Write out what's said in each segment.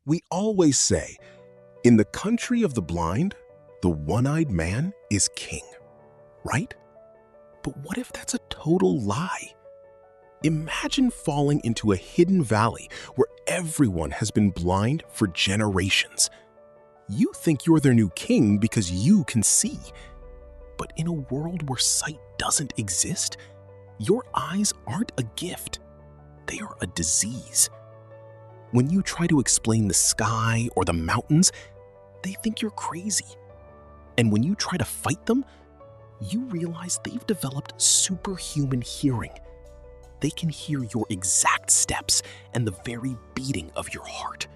We always say, in the country of the blind, the one-eyed man is king, right? But what if that's a total lie? Imagine falling into a hidden valley where everyone has been blind for generations. You think you're their new king because you can see. But in a world where sight doesn't exist, your eyes aren't a gift. They are a disease. When you try to explain the sky or the mountains, they think you're crazy. And when you try to fight them, you realize they've developed superhuman hearing. They can hear your exact steps and the very beating of your heart.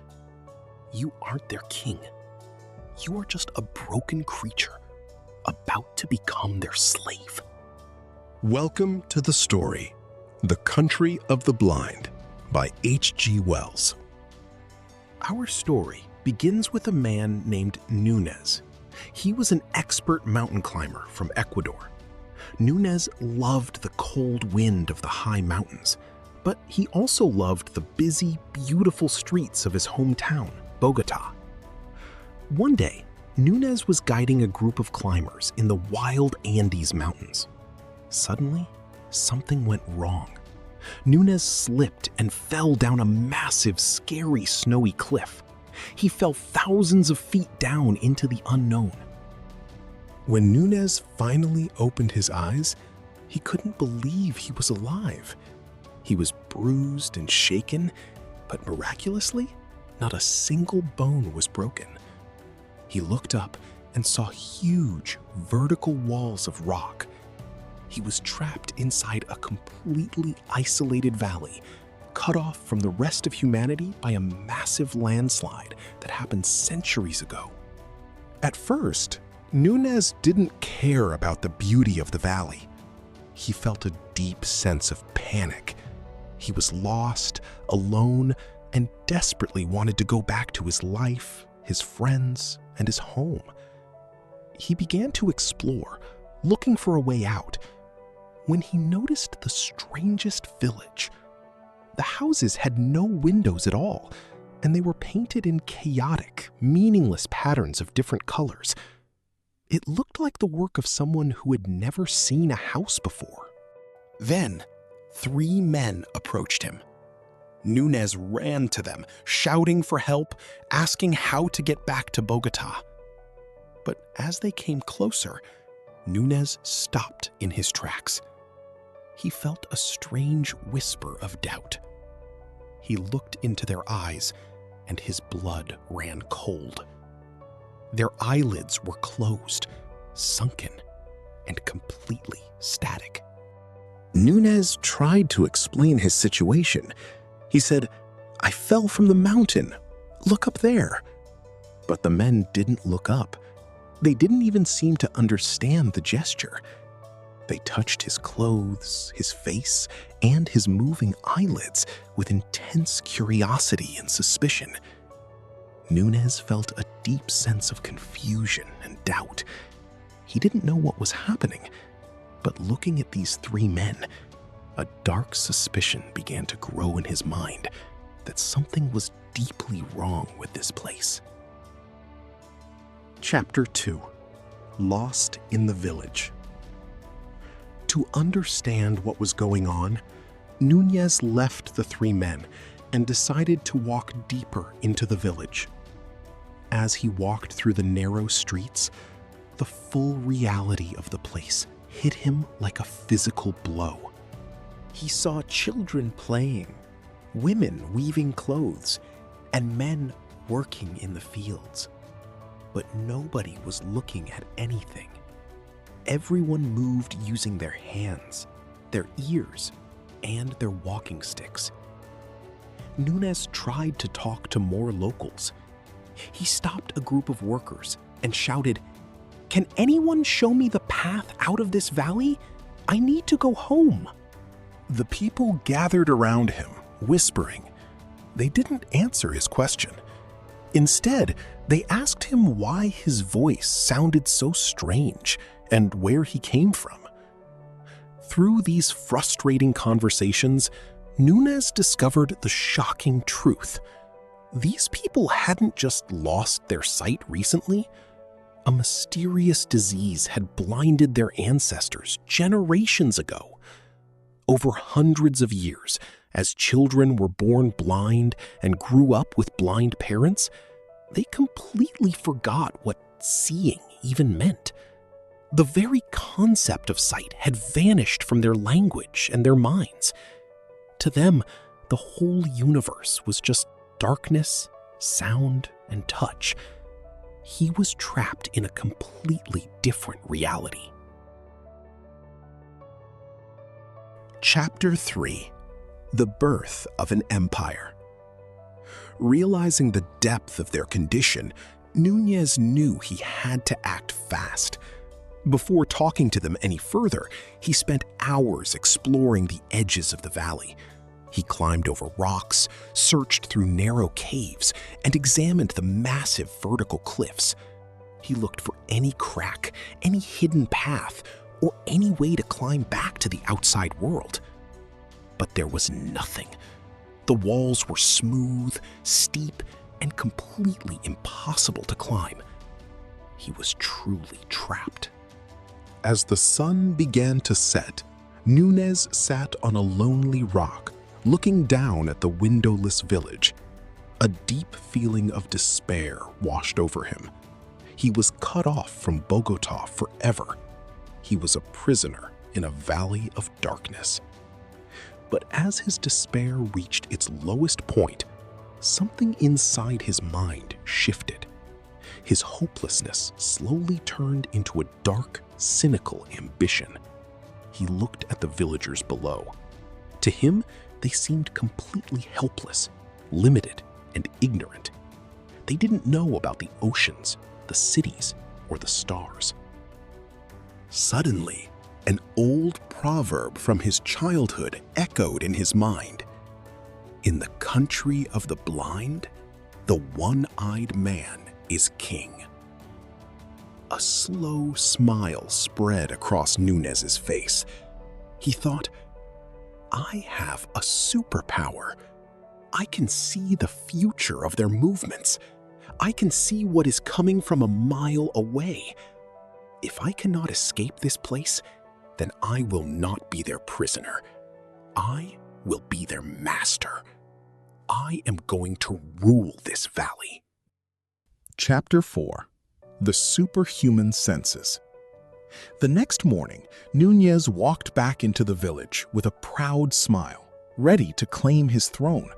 You aren't their king. You are just a broken creature about to become their slave. Welcome to the story, The Country of the Blind by H.G. Wells. Our story begins with a man named Nunez. He was an expert mountain climber from Ecuador. Nunez loved the cold wind of the high mountains, but he also loved the busy, beautiful streets of his hometown, Bogota. One day, Nunez was guiding a group of climbers in the wild Andes Mountains. Suddenly, something went wrong. Nunez slipped and fell down a massive, scary, snowy cliff. He fell thousands of feet down into the unknown. When Nunez finally opened his eyes, he couldn't believe he was alive. He was bruised and shaken, but miraculously, not a single bone was broken. He looked up and saw huge, vertical walls of rock. He was trapped inside a completely isolated valley, cut off from the rest of humanity by a massive landslide that happened centuries ago. At first, Nunez didn't care about the beauty of the valley. He felt a deep sense of panic. He was lost, alone, and desperately wanted to go back to his life, his friends, and his home. He began to explore, looking for a way out, when he noticed the strangest village. The houses had no windows at all, and they were painted in chaotic, meaningless patterns of different colors. It looked like the work of someone who had never seen a house before. Then, 3 men approached him. Nunez ran to them, shouting for help, asking how to get back to Bogota. But as they came closer, Nunez stopped in his tracks. He felt a strange whisper of doubt. He looked into their eyes, and his blood ran cold. Their eyelids were closed, sunken, and completely static. Nunez tried to explain his situation. He said, "I fell from the mountain. Look up there." But the men didn't look up. They didn't even seem to understand the gesture. They touched his clothes, his face, and his moving eyelids with intense curiosity and suspicion. Nunez felt a deep sense of confusion and doubt. He didn't know what was happening, but looking at these 3 men, a dark suspicion began to grow in his mind that something was deeply wrong with this place. Chapter 2: Lost in the Village. To understand what was going on, Nunez left the 3 men and decided to walk deeper into the village. As he walked through the narrow streets, the full reality of the place hit him like a physical blow. He saw children playing, women weaving clothes, and men working in the fields. But nobody was looking at anything. Everyone moved using their hands, their ears, and their walking sticks. Nunez tried to talk to more locals. He stopped a group of workers and shouted, "Can anyone show me the path out of this valley? I need to go home." The people gathered around him, whispering. They didn't answer his question. Instead, they asked him why his voice sounded so strange and where he came from. Through these frustrating conversations, Nunez discovered the shocking truth. These people hadn't just lost their sight recently. A mysterious disease had blinded their ancestors generations ago. Over hundreds of years, as children were born blind and grew up with blind parents, they completely forgot what seeing even meant. The very concept of sight had vanished from their language and their minds. To them, the whole universe was just darkness, sound, and touch. He was trapped in a completely different reality. Chapter 3: The Birth of an Empire. Realizing the depth of their condition, Nunez knew he had to act fast. Before talking to them any further, he spent hours exploring the edges of the valley. He climbed over rocks, searched through narrow caves, and examined the massive vertical cliffs. He looked for any crack, any hidden path, or any way to climb back to the outside world. But there was nothing. The walls were smooth, steep, and completely impossible to climb. He was truly trapped. As the sun began to set, Nunez sat on a lonely rock, looking down at the windowless village. A deep feeling of despair washed over him. He was cut off from Bogota forever. He was a prisoner in a valley of darkness. But as his despair reached its lowest point, something inside his mind shifted. His hopelessness slowly turned into a dark, cynical ambition. He looked at the villagers below. To him, they seemed completely helpless, limited, and ignorant. They didn't know about the oceans, the cities, or the stars. Suddenly, an old proverb from his childhood echoed in his mind. In the country of the blind, the one-eyed man is king. A slow smile spread across Nunez's face. He thought, I have a superpower. I can see the future of their movements. I can see what is coming from a mile away. If I cannot escape this place, then I will not be their prisoner. I will be their master. I am going to rule this valley. Chapter 4: The Superhuman Senses. The next morning, Nunez walked back into the village with a proud smile, ready to claim his throne.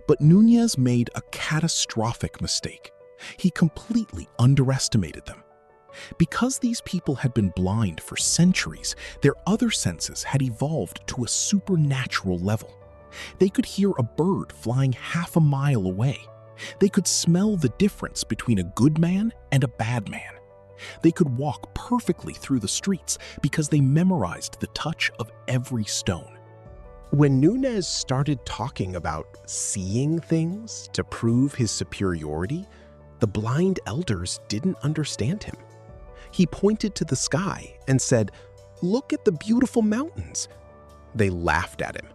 But Nunez made a catastrophic mistake. He completely underestimated them. Because these people had been blind for centuries, their other senses had evolved to a supernatural level. They could hear a bird flying half a mile away. They could smell the difference between a good man and a bad man. They could walk perfectly through the streets because they memorized the touch of every stone. When Nunez started talking about seeing things to prove his superiority, the blind elders didn't understand him. He pointed to the sky and said, "Look at the beautiful mountains." They laughed at him.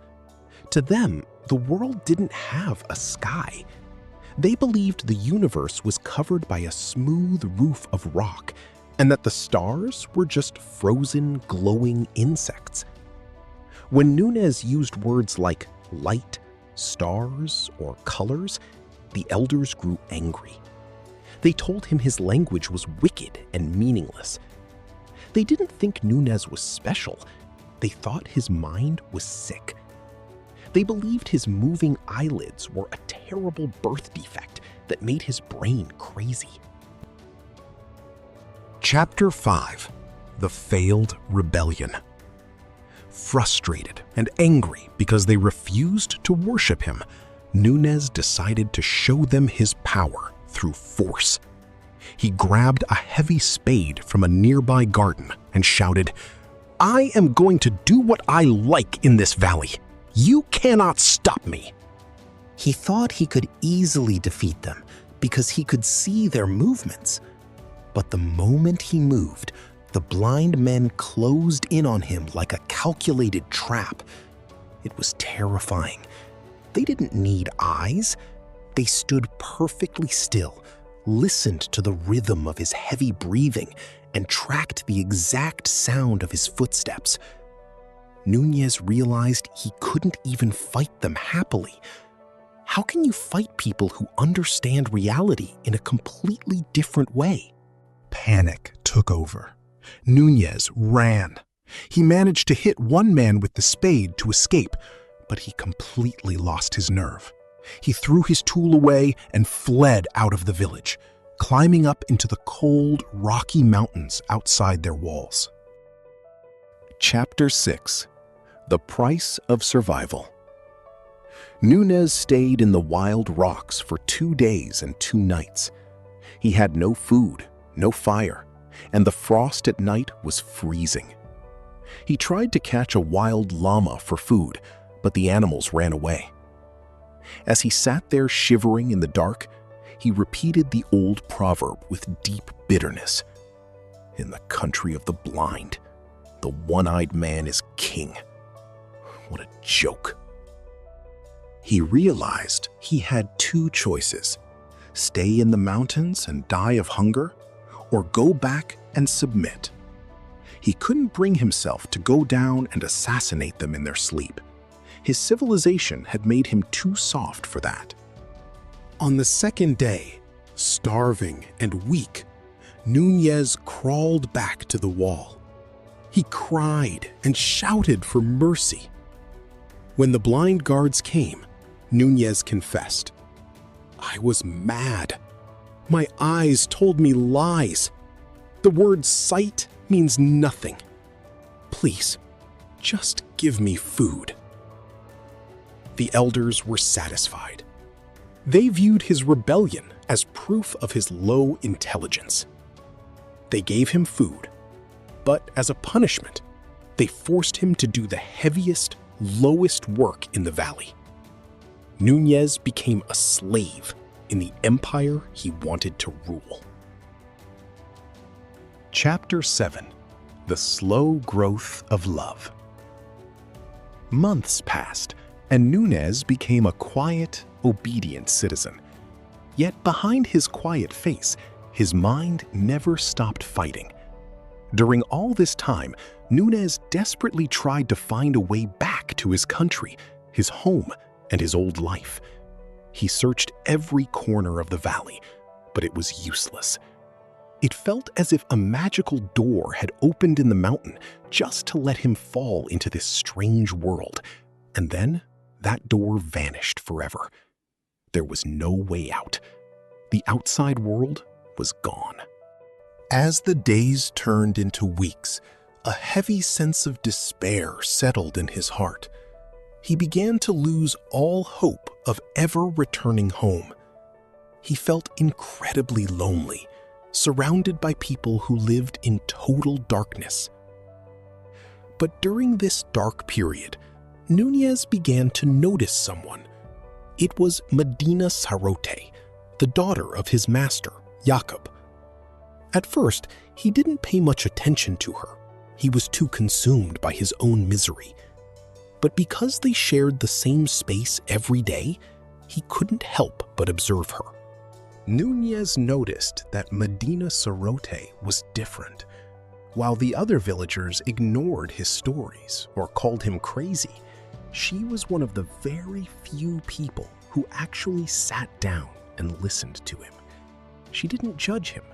To them, the world didn't have a sky. They believed the universe was covered by a smooth roof of rock, and that the stars were just frozen, glowing insects. When Nunez used words like light, stars, or colors, the elders grew angry. They told him his language was wicked and meaningless. They didn't think Nunez was special. They thought his mind was sick. They believed his moving eyelids were a terrible birth defect that made his brain crazy. Chapter 5: The Failed Rebellion. Frustrated and angry because they refused to worship him, Nunez decided to show them his power through force. He grabbed a heavy spade from a nearby garden and shouted, "I am going to do what I like in this valley. You cannot stop me." He thought he could easily defeat them because he could see their movements. But the moment he moved, the blind men closed in on him like a calculated trap. It was terrifying. They didn't need eyes. They stood perfectly still, listened to the rhythm of his heavy breathing, and tracked the exact sound of his footsteps. Nunez realized he couldn't even fight them happily. How can you fight people who understand reality in a completely different way? Panic took over. Nunez ran. He managed to hit one man with the spade to escape, but he completely lost his nerve. He threw his tool away and fled out of the village, climbing up into the cold, rocky mountains outside their walls. Chapter 6: The Price of Survival. Nunez stayed in the wild rocks for 2 days and 2 nights. He had no food, no fire, and the frost at night was freezing. He tried to catch a wild llama for food, but the animals ran away. As he sat there shivering in the dark, he repeated the old proverb with deep bitterness. In the country of the blind, the one-eyed man is king. What a joke. He realized he had 2 choices: stay in the mountains and die of hunger, or go back and submit. He couldn't bring himself to go down and assassinate them in their sleep. His civilization had made him too soft for that. On the second day, starving and weak, Nunez crawled back to the wall. He cried and shouted for mercy. When the blind guards came, Nunez confessed, "I was mad. My eyes told me lies. The word sight means nothing. Please, just give me food." The elders were satisfied. They viewed his rebellion as proof of his low intelligence. They gave him food, but as a punishment, they forced him to do the heaviest, lowest work in the valley. Nunez became a slave in the empire he wanted to rule. Chapter 7: The Slow Growth of Love. Months passed, and Nunez became a quiet, obedient citizen. Yet behind his quiet face, his mind never stopped fighting. During all this time, Nunez desperately tried to find a way back to his country, his home, and his old life. He searched every corner of the valley, but it was useless. It felt as if a magical door had opened in the mountain just to let him fall into this strange world, and then that door vanished forever. There was no way out. The outside world was gone. As the days turned into weeks, a heavy sense of despair settled in his heart. He began to lose all hope of ever returning home. He felt incredibly lonely, surrounded by people who lived in total darkness. But during this dark period, Nunez began to notice someone. It was Medina Sarote, the daughter of his master, Jacob. At first, he didn't pay much attention to her. He was too consumed by his own misery. But because they shared the same space every day, he couldn't help but observe her. Nunez noticed that Medina Sarote was different. While the other villagers ignored his stories or called him crazy, she was one of the very few people who actually sat down and listened to him. She didn't judge him.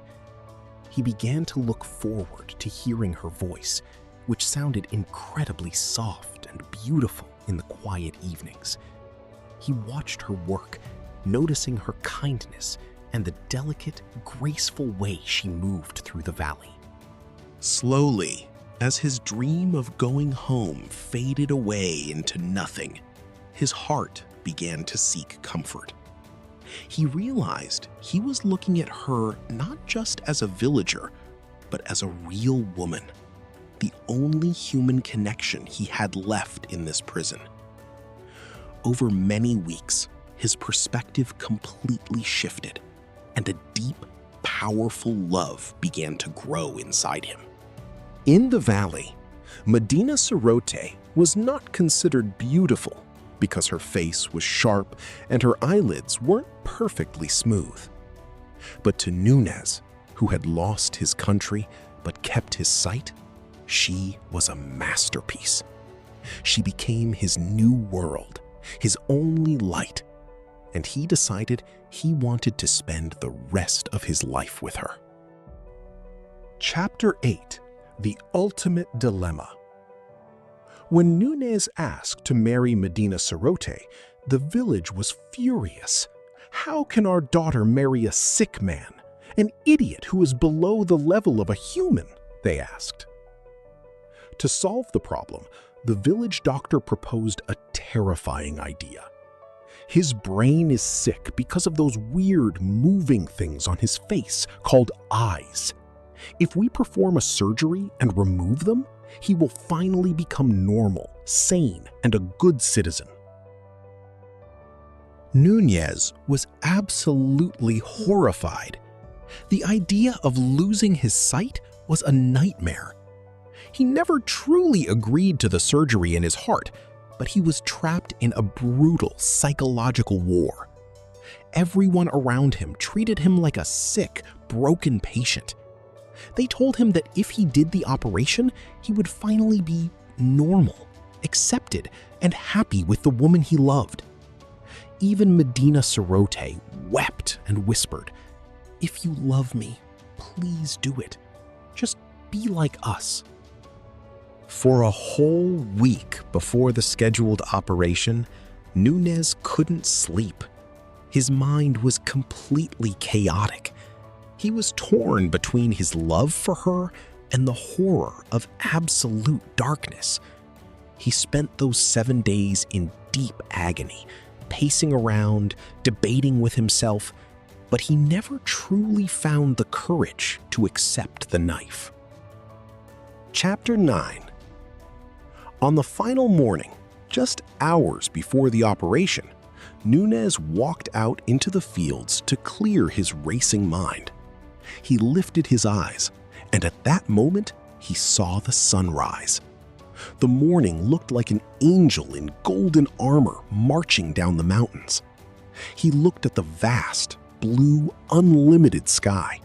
He began to look forward to hearing her voice, which sounded incredibly soft and beautiful in the quiet evenings. He watched her work, noticing her kindness and the delicate, graceful way she moved through the valley. Slowly, as his dream of going home faded away into nothing, his heart began to seek comfort. He realized he was looking at her not just as a villager, but as a real woman, the only human connection he had left in this prison. Over many weeks, his perspective completely shifted, and a deep, powerful love began to grow inside him. In the valley, Medina Sarote was not considered beautiful, because her face was sharp and her eyelids weren't perfectly smooth. But to Nunez, who had lost his country but kept his sight, she was a masterpiece. She became his new world, his only light, and he decided he wanted to spend the rest of his life with her. Chapter 8: The Ultimate Dilemma. When Nunez asked to marry Medina Sarote, the village was furious. How can our daughter marry a sick man, an idiot who is below the level of a human? They asked. To solve the problem, the village doctor proposed a terrifying idea. His brain is sick because of those weird moving things on his face called eyes. If we perform a surgery and remove them, he will finally become normal, sane, and a good citizen. Nunez was absolutely horrified. The idea of losing his sight was a nightmare. He never truly agreed to the surgery in his heart, but he was trapped in a brutal psychological war. Everyone around him treated him like a sick, broken patient. They told him that if he did the operation, he would finally be normal, accepted, and happy with the woman he loved. Even Medina Sarote wept and whispered, "If you love me, please do it. Just be like us." For a whole week before the scheduled operation, Nunez couldn't sleep. His mind was completely chaotic. He was torn between his love for her and the horror of absolute darkness. He spent those 7 days in deep agony, pacing around, debating with himself, but he never truly found the courage to accept the knife. Chapter 9. On the final morning, just hours before the operation, Nunez walked out into the fields to clear his racing mind. He lifted his eyes, and at that moment, he saw the sunrise. The morning looked like an angel in golden armor marching down the mountains. He looked at the vast, blue, unlimited sky.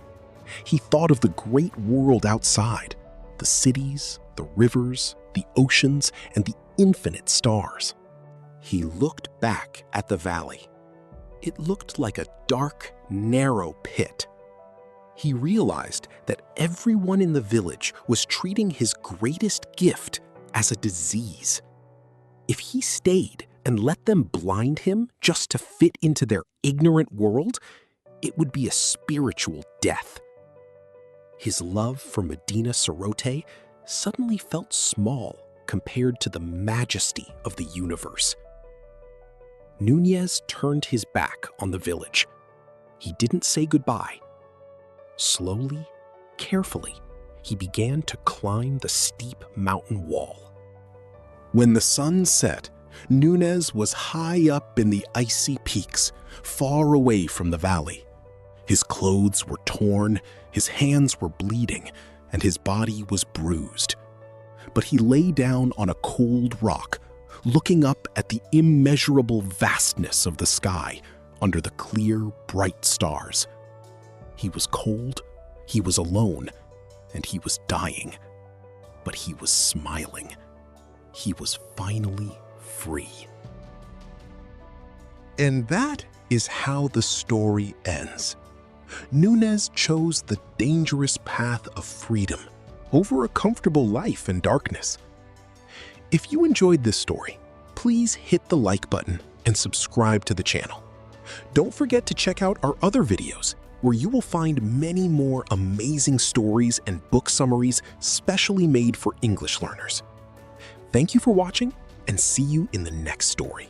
He thought of the great world outside, the cities, the rivers, the oceans, and the infinite stars. He looked back at the valley. It looked like a dark, narrow pit. He realized that everyone in the village was treating his greatest gift as a disease. If he stayed and let them blind him just to fit into their ignorant world, it would be a spiritual death. His love for Medina Sarote suddenly felt small compared to the majesty of the universe. Nunez turned his back on the village. He didn't say goodbye. Slowly, carefully, he began to climb the steep mountain wall. When the sun set, Nunez was high up in the icy peaks, far away from the valley. His clothes were torn, his hands were bleeding, and his body was bruised. But he lay down on a cold rock, looking up at the immeasurable vastness of the sky under the clear, bright stars. He was cold, he was alone, and he was dying. But he was smiling. He was finally free. And that is how the story ends. Nunez chose the dangerous path of freedom over a comfortable life in darkness. If you enjoyed this story, please hit the like button and subscribe to the channel. Don't forget to check out our other videos, where you will find many more amazing stories and book summaries specially made for English learners. Thank you for watching, and see you in the next story.